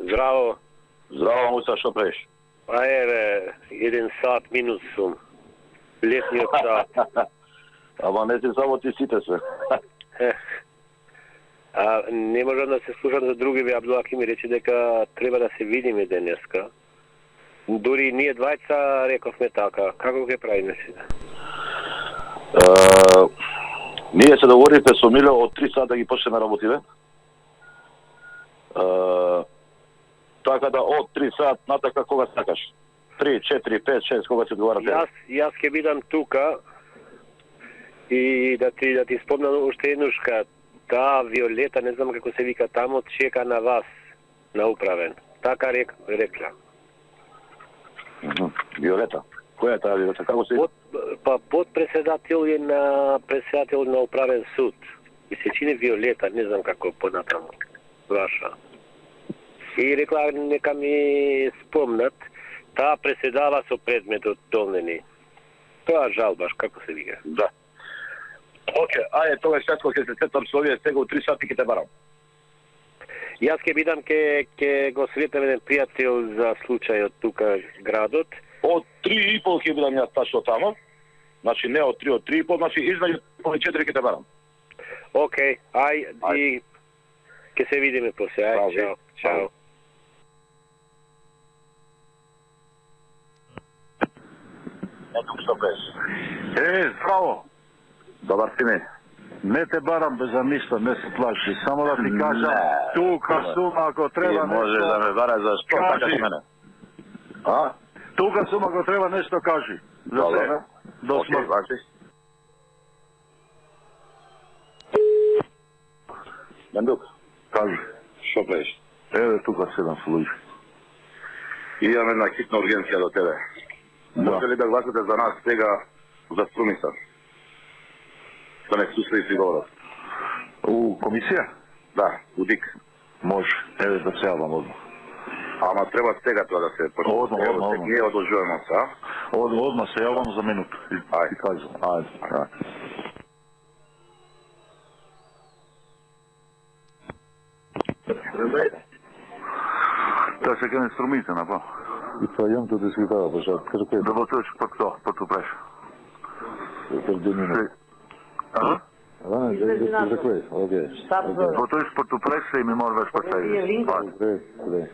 Здраво. Здраво, Муса, што правиш? Па еве, 1 сат минус сум. Летниот сат. Ама не си само ти сите се. Не можам да се слушам за други, Абдулаки ми рече дека треба да се видиме денеска. Дури ние двајца рековме така. Како ќе правиме сега? Ние се договоривме со Мило од 3 сата да ги почнеме работиве. Така да од 3 сат натака кога сакаш. 3, 4, 5, 6, кога се договорате? Јас ќе бидам тука и да ти спомнам уште еднушка. Таа Виолета, не знам како се вика тамо, чека на вас, на управен. Така рекла. Виолета. Која е таа Виолета? Како се? Подпредседател е председател на управен суд. И се чини Виолета, не знам како понатаму. Ваша. И рекла нека ми спомнат, таа преседава со предметот долнени. Тоа жалбаш, како се вика? Да. Оке, ајде, тогаш јас кога ќе се сетам со овие сега у 3 сати ќе те барам. Јас ќе бидам ќе го сретам еден пријател за случајот тука градот. Од 3:30 ќе бидам јас тачно тамо. Значи не од 3, од 3:30, значи измеѓу 4 ќе те барам. Океј, и ќе се видиме после. Ај, чао. Чао. Ето што пеш. Здраво. Добар си ми. Не те барам без ништо, не се плаши. Само да ти кажам, тука сум ако треба нешто. Може да ме бараш за што така мене. А? Тука сум ако треба нешто кажи. За сега. До смрт. Мендук, Кажи. што правиш? Еве тука седам со луѓе. Имам една хитна ургенција до тебе. Може ли да гласате за нас сега за Струмица? Да не слушали си говорат. У комисија? Да, у ДИК. Може. Еве да се јавам одмah. Ама треба сега тоа да се почне. Одмah. Ние одложуваме се, а? Одмah се јавам за минут. Ајде. Ти кажам. Ајде. Тоа се кене Струмица, напа. И тоа јам тоа дискутава, пошто како Да потоеш пак то преш. А? Океј. Потоеш пак то преш и ми мораш пак сега. Добре.